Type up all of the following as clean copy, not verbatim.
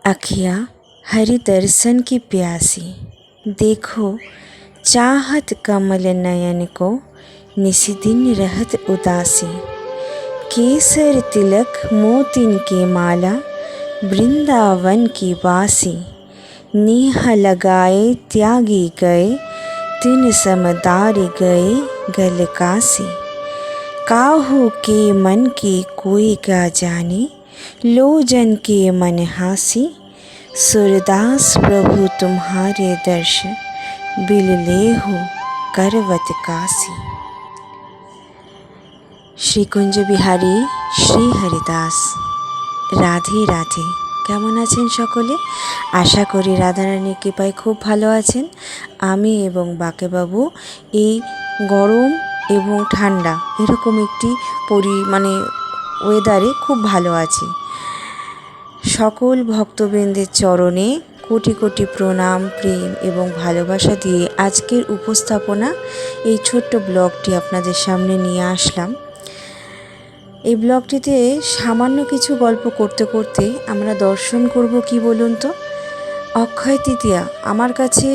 अखियाँ हरि दर्शन की प्यासी, देखो चाहत कमल नयन को, निसी दिन रहत उदासी। केसर तिलक मोतिन की माला, वृंदावन की बासी। नेह लगाए त्यागी गए, तिन समदार गए गल कासी। काहू के मन की कोई क्या जाने, लोजन के मन हासी। सूरदास प्रभु तुम्हारे दर्शन, बिल लेहु करवत कासी। শ্রীকুঞ্জ বিহারী শ্রী হরিদাস। রাধে রাধে। কেমন আছেন সকলে? আশা করি রাধারানীর কৃপায় খুব ভালো আছেন। আমি এবং বাকেবাবু এই গরম এবং ঠান্ডা এরকম একটি ওয়েদারে খুব ভালো আছি। সকল ভক্তবৃন্দের চরণে কোটি কোটি প্রণাম, প্রেম এবং ভালোবাসা দিয়ে আজকের উপস্থাপনা এই ছোট্ট ব্লগটি আপনাদের সামনে নিয়ে আসলাম। এই ব্লগটিতে সামান্য কিছু গল্প করতে করতে আমরা দর্শন করব কি বলুন তো, অক্ষয় তৃতীয়া। আমার কাছে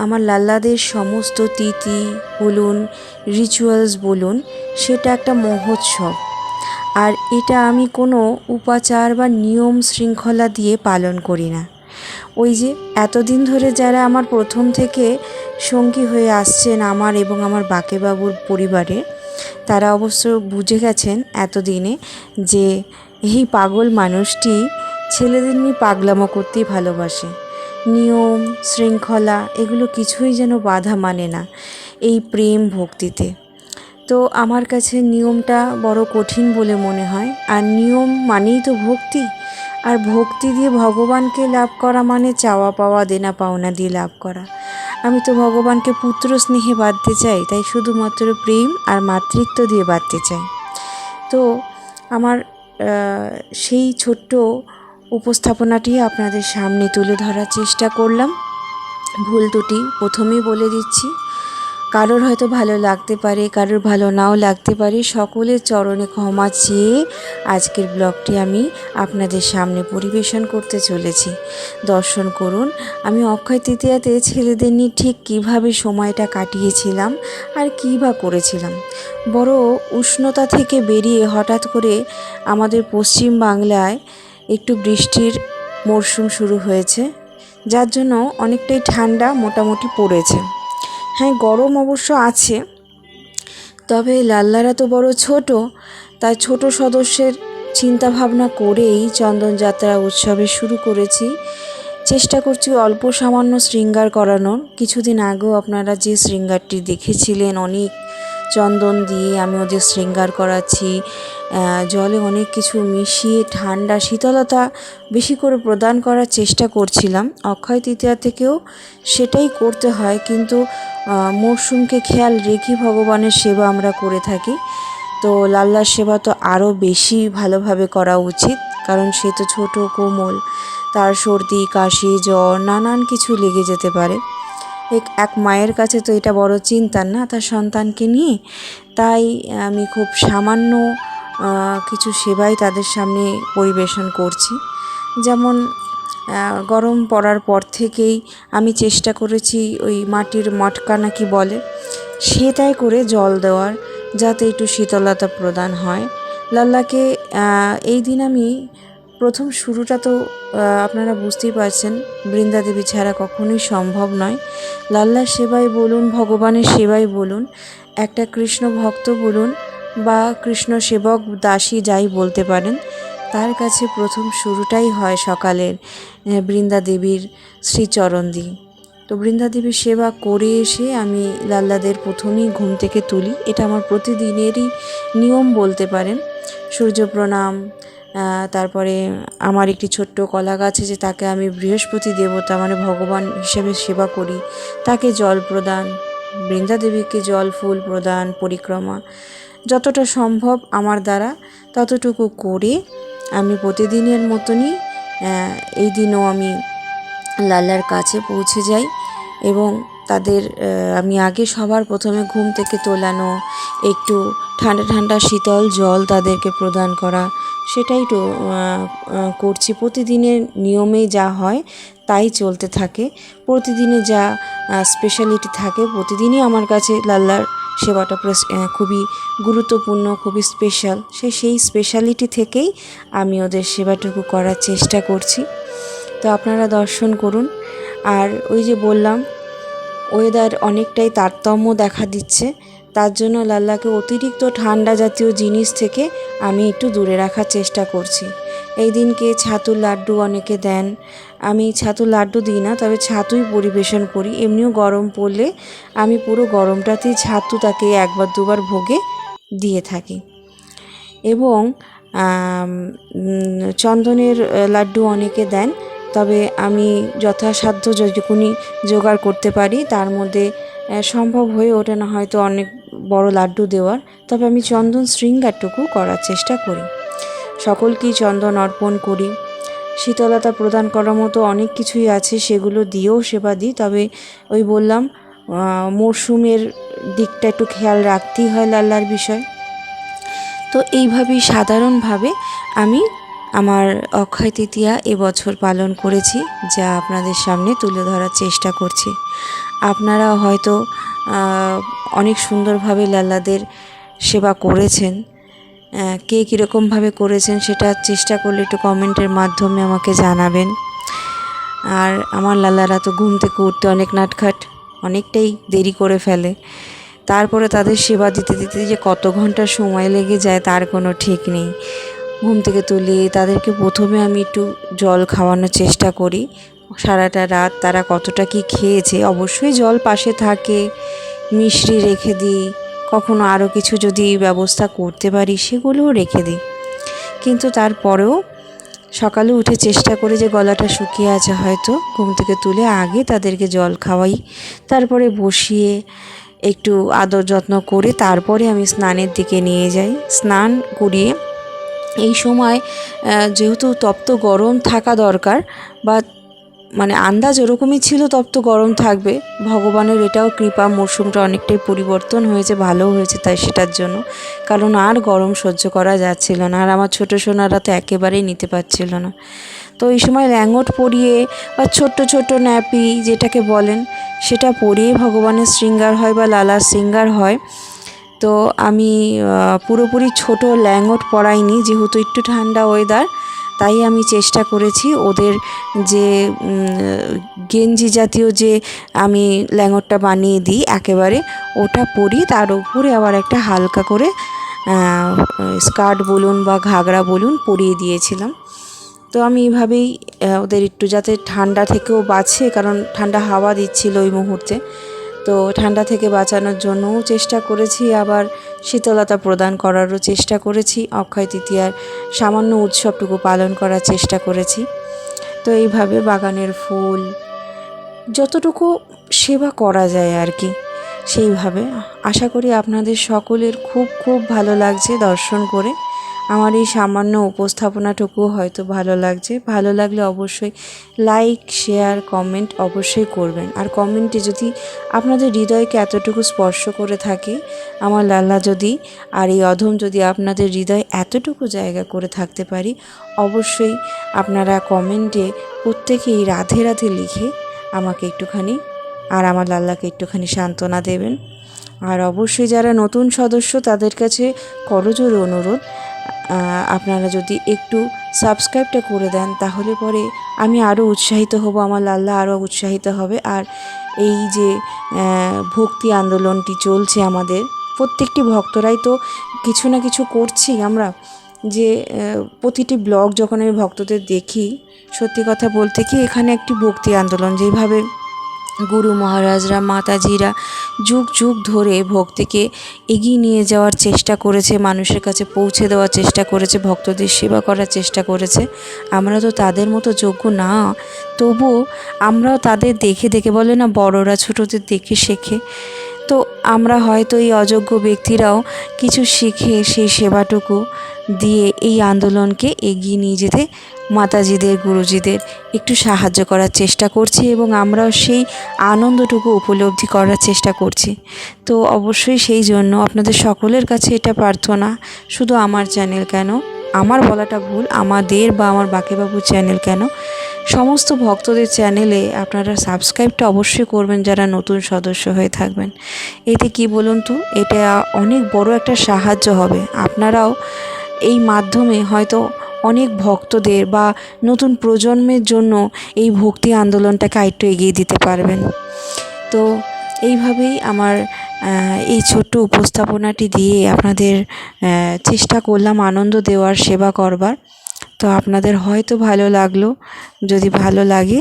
আমার লাল্লাদের সমস্ত তিথি বলুন, রিচুয়ালস বলুন, সেটা একটা মহোৎসব। আর এটা আমি কোনো উপাচার বা নিয়ম শৃঙ্খলা দিয়ে পালন করি না। ওই যে এতদিন ধরে যারা আমার প্রথম থেকে সঙ্গী হয়ে আসছেন আমার এবং আমার বাকেবাবুর পরিবারে, তারা অবশ্য বুঝে গেছেন এতদিনে যে এই পাগল মানুষটি ছেলেদের নিয়ে পাগলামো করতেই ভালোবাসে। নিয়ম শৃঙ্খলা এগুলো কিছুই যেন বাধা মানে না এই প্রেম ভক্তিতে। তো আমার কাছে নিয়মটা বড় কঠিন বলে মনে হয়। আর নিয়ম মানেই তো ভক্তি, আর ভক্তি দিয়ে ভগবানকে লাভ করা মানে চাওয়া পাওয়া দেনা পাওনা দিয়ে লাভ করা। আমি তো ভগবানকে পুত্র স্নেহে বাঁধতে চাই, তাই শুধুমাত্র প্রেম আর মাতৃত্ব দিয়ে বাঁধতে চাই। তো আমার সেই ছোট্ট উপস্থাপনাটি আপনাদের সামনে তুলে ধরার চেষ্টা করলাম। ভুল ত্রুটি প্রথমেই বলে দিচ্ছি, কারোর হয়তো ভালো লাগতে পারে, কারোর ভালো নাও লাগতে পারে। সকলের চরণে ক্ষমা চেয়ে আজকের ব্লগটি আমি আপনাদের সামনে পরিবেশন করতে চলেছি। দর্শন করুন আমি অক্ষয় তৃতীয়াতে ছেলেদের নিয়ে ঠিক কীভাবে সময়টা কাটিয়েছিলাম আর কী বা করেছিলাম। বড় উষ্ণতা থেকে বেরিয়ে হঠাৎ করে আমাদের পশ্চিম বাংলায় একটু বৃষ্টির মরশুম শুরু হয়েছে, যার জন্য অনেকটাই ঠান্ডা মোটামুটি পড়েছে। হ্যাঁ, গরম অবশ্য আছে, তবে লাল্লারা তো বড় ছোট, তাই ছোট সদস্যের চিন্তা ভাবনা করেই চন্দনযাত্রা উৎসবে শুরু করেছি। চেষ্টা করছি অল্প সামান্য শৃঙ্গার করানোর। কিছুদিন আগেও আপনারা যে শৃঙ্গারটি দেখেছিলেন, অনেক চন্দন দিয়ে আমি ওদের শৃঙ্গার করাচ্ছি। জলে অনেক কিছু মিশিয়ে ঠান্ডা শীতলতা বেশি করে প্রদান করার চেষ্টা করছিলাম। অক্ষয় তৃতীয়া থেকেও সেটাই করতে হয়, কিন্তু মরশুমকে খেয়াল রেখে ভগবানের সেবা আমরা করে থাকি। তো লাল্লার সেবা তো আরও বেশি ভালোভাবে করা উচিত, কারণ সে তো ছোট কোমল, তার সর্দি কাশি জ্বর নানান কিছু লেগে যেতে পারে। এক মায়ের কাছে তো এটা বড় চিন্তার না, তার সন্তানকে নিয়ে। তাই আমি খুব সামান্য কিছু সেবাই তাদের সামনে পরিবেশন করছি। যেমন গরম পড়ার পর থেকেই আমি চেষ্টা করেছি ওই মাটির মটকা নাকি বলে, সেটাই করে জল দেওয়ার, যাতে একটু শীতলতা প্রদান হয় লাল্লাকে। এই দিন আমি প্রথম শুরুটা তো আপনারা বুঝতেই পারছেন, বৃন্দা দেবী ছাড়া কখনোই সম্ভব নয়। লাল্লার সেবাই বলুন, ভগবানের সেবাই বলুন, একটা কৃষ্ণ ভক্ত বলুন বা কৃষ্ণ সেবক দাসী যাই বলতে পারেন, তার কাছে প্রথম শুরুটাই হয় সকালের বৃন্দা দেবীর শ্রীচরণ দিয়ে। তো বৃন্দা দেবীর সেবা করে এসে আমি লাল্লাদের প্রথমেই ঘুম থেকে তুলি। এটা আমার প্রতিদিনেরই নিয়ম বলতে পারেন। সূর্য প্রণাম, তারপরে আমার একটি ছোট্ট কলা গাছ আছে, তাকে আমি বৃহস্পতি দেবতা মানে ভগবান হিসেবে সেবা করি। তাকে জল প্রদান, বৃন্দা দেবীকে জল ফুল প্রদান, পরিক্রমা যতটা সম্ভব আমার দ্বারা ততটুকু করে আমি প্রতিদিনের মতনই এই দিনও আমি লাল্লার কাছে পৌঁছে যাই এবং তাদের আমি আগে সবার প্রথমে ঘুম থেকে তোলানো, একটু ঠান্ডা ঠান্ডা শীতল জল তাদেরকে প্রদান করা, সেটাই তো করছি। প্রতিদিনের নিয়মেই যা হয় তাই চলতে থাকে। প্রতিদিনে যা স্পেশালিটি থাকে, প্রতিদিনই আমার কাছে লাল্লার সেবাটা খুবই গুরুত্বপূর্ণ, খুবই স্পেশাল। সেই স্পেশালিটি থেকেই আমি ওদের সেবাটুকু করার চেষ্টা করছি। তো আপনারা দর্শন করুন। আর ওই যে বললাম, ওয়েদার অনেকটাই তারতম্য দেখা দিচ্ছে, তার জন্য লাল্লাকে অতিরিক্ত ঠান্ডা জাতীয় জিনিস থেকে আমি একটু দূরে রাখার চেষ্টা করছি। এই দিনকে ছাতুর লাড্ডু অনেকে দেন, আমি ছাতুর লাড্ডু দিই না, তবে ছাতুই পরিবেশন করি। এমনিও গরম পড়লে আমি পুরো গরমটাতেই ছাতু তাকে একবার দুবার ভোগে দিয়ে থাকি। এবং চন্দনের লাড্ডু অনেকে দেন, তবে আমি যথাসাধ্য যতটুকুনি জোগাড় করতে পারি তার মধ্যে সম্ভব হয়ে ওঠে না হয়তো অনেক বড় লাড্ডু দেওয়ার, তবে আমি চন্দন শৃঙ্গারটুকু করার চেষ্টা করি। সকলকেই চন্দন অর্পণ করি। শীতলতা প্রদান করার মতো অনেক কিছুই আছে, সেগুলো দিয়েও সেবা দিই। তবে ওই বললাম, মরশুমের দিকটা একটু খেয়াল রাখতেই হয় লাল্লার বিষয়। তো এইভাবেই সাধারণভাবে আমি আমার অক্ষয় তৃতীয়া এবছর পালন করেছি, যা আপনাদের সামনে তুলে ধরার চেষ্টা করছি। আপনারা হয়তো অনেক সুন্দরভাবে লাল্লাদের সেবা করেছেন। কে কীরকমভাবে করেছেন সেটা চেষ্টা করলে একটু কমেন্টের মাধ্যমে আমাকে জানাবেন। আর আমার লাল্লারা তো ঘুম থেকে উঠতে অনেক নাটখাট, অনেকটাই দেরি করে ফেলে। তারপরে তাদের সেবা দিতে দিতে যে কত ঘন্টা সময় লেগে যায় তার কোনো ঠিক নেই। ঘুম থেকে তুলে তাদেরকে প্রথমে আমি একটু জল খাওয়ানোর চেষ্টা করি। সারাটা রাত তারা কতটা কি খেয়েছে, অবশ্যই জল পাশে থাকে, মিশ্রি রেখে দিই, কখনো আরও কিছু যদি ব্যবস্থা করতে পারি সেগুলোও রেখে দিই। কিন্তু তারপরেও সকালে উঠে চেষ্টা করি যে গলাটা শুকিয়ে আছে হয়তো, ঘুম থেকে তুলে আগে তাদেরকে জল খাওয়াই, তারপরে বসিয়ে একটু আদর যত্ন করে তারপরে আমি স্নানের দিকে নিয়ে যাই। স্নান করিয়ে এই সময় যেহেতু তপ্ত গরম থাকা দরকার, বা মানে আন্দাজ ওরকমই ছিল তপ্ত গরম থাকবে, ভগবানের এটাও কৃপা, মরশুমটা অনেকটাই পরিবর্তন হয়েছে, ভালো হয়েছে তাই সেটার জন্য। কারণ আর গরম সহ্য করা যাচ্ছিল না, আর আমার ছোটো সোনারা তো একেবারেই নিতে পারছিল না। তো এই সময় ল্যাঙ্গট পরিয়ে বা ছোট্ট ছোট্ট ন্যাপি যেটাকে বলেন সেটা পরিয়ে ভগবানের শৃঙ্গার হয় বা লালার শৃঙ্গার হয়। তো আমি পুরোপুরি ছোট ল্যাঙ্গট পরাইনি, যেহেতু একটু ঠান্ডা ওয়েদার, তাই আমি চেষ্টা করেছি ওদের যে গেঞ্জি জাতীয় যে আমি ল্যাঙ্গটটা বানিয়ে দিই একেবারে, ওটা পরি, তার উপরে আবার একটা হালকা করে স্কার্ট বলুন বা ঘাগরা বলুন পরিয়ে দিয়েছিলাম। তো আমি এইভাবেই ওদের একটু যাতে ঠান্ডা থেকেও বাঁচে, কারণ ঠান্ডা হাওয়া দিচ্ছিল ওই মুহূর্তে, তো ঠান্ডা থেকে বাঁচানোর জন্যও চেষ্টা করেছি, আবার শীতলতা প্রদান করারও চেষ্টা করেছি। অক্ষয় তৃতীয়ার সামান্য উৎসবটুকু পালন করার চেষ্টা করেছি। তো এইভাবে বাগানের ফুল যতটুকু সেবা করা যায় আর কি, সেইভাবে। আশা করি আপনাদের সকলের খুব খুব ভালো লাগছে দর্শন করে। আমার এই সামান্য উপস্থাপনাটুকু হয়তো ভালো লাগছে। ভালো লাগলে অবশ্যই লাইক, শেয়ার, কমেন্ট অবশ্যই করবেন। আর কমেন্টে যদি আপনাদের হৃদয়কে এতটুকু স্পর্শ করে থাকে, আমার লাল্লা যদি আর এই অধম যদি আপনাদের হৃদয় এতটুকু জায়গা করে থাকতে পারি, অবশ্যই আপনারা কমেন্টে প্রত্যেকেই রাধে রাধে লিখে আমাকে একটুখানি আর আমার লাল্লাকে একটুখানি সান্ত্বনা দেবেন। আর অবশ্যই যারা নতুন সদস্য তাদের কাছে করজোড়ে অনুরোধ, আপনারা যদি একটু সাবস্ক্রাইবটা করে দেন তাহলে পরে আমি আরও উৎসাহিত হব, আমার লাল্লা আরও উৎসাহিত হবে। আর এই যে ভক্তি আন্দোলনটি চলছে আমাদের, প্রত্যেকটি ভক্তরাই তো কিছু না কিছু করছি আমরা, যে প্রতিটি ব্লগ যখন আমি ভক্তদের দেখি, সত্যি কথা বলতে কি এখানে একটি ভক্তি আন্দোলন, যেভাবে গুরু মহারাজরা, মাতাজিরা যুগ যুগ ধরে ভক্তিকে এগিয়ে নিয়ে যাওয়ার চেষ্টা করেছে, মানুষের কাছে পৌঁছে দেওয়ার চেষ্টা করেছে, ভক্তদের সেবা করার চেষ্টা করেছে। আমরা তো তাদের মতো যোগ্য না, তবুও আমরাও তাদের দেখে দেখে, বলে না বড়রা ছোটদের দেখে শেখে, তো আমরা হয়তো এই অযোগ্য ব্যক্তিরাও কিছু শিখে সেই সেবাটুকু দিয়ে এই আন্দোলনকে এগিয়ে নিয়ে যেতে মাতাজিদের গুরুজিদের একটু সাহায্য করার চেষ্টা করছি এবং আমরাও সেই আনন্দটুকু উপলব্ধি করার চেষ্টা করছি। তো অবশ্যই সেই জন্য আপনাদের সকলের কাছে এটা প্রার্থনা, শুধু আমার চ্যানেল কেন, আমার বলাটা ভুল, আমাদের বা আমার বাকেবাবুর চ্যানেল কেন, সমস্ত ভক্তদের চ্যানেলে আপনারা সাবস্ক্রাইবটা অবশ্যই করবেন যারা নতুন সদস্য হয়ে থাকবেন। এতে কি বলুন তো, এটা অনেক বড় একটা সাহায্য হবে। আপনারাও এই মাধ্যমে হয়তো অনেক ভক্তদের বা নতুন প্রজন্মের জন্য এই ভক্তি আন্দোলনটাকে আরেকটু এগিয়ে দিতে পারবেন। তো এইভাবেই আমার এই ছোট্ট উপস্থাপনাটি দিয়ে আপনাদের চেষ্টা করলাম আনন্দ দেওয়ার, সেবা করবার। তো আপনাদের হয়তো ভালো লাগলো। যদি ভালো লাগে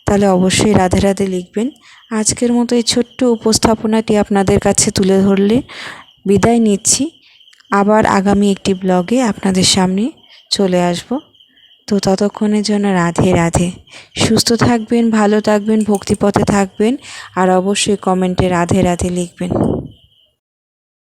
তাহলে অবশ্যই রাধে রাধে লিখবেন। আজকের মতো এই ছোট্ট উপস্থাপনাটি আপনাদের কাছে তুলে ধরলে বিদায় নিচ্ছি। আবার আগামী একটি ব্লগে আপনাদের সামনে চলে আসব। তো ততক্ষণের জন্য রাধে রাধে। সুস্থ থাকবেন, ভালো থাকবেন, ভক্তিপথে থাকবেন, আর অবশ্যই কমেন্টে রাধে রাধে লিখবেন।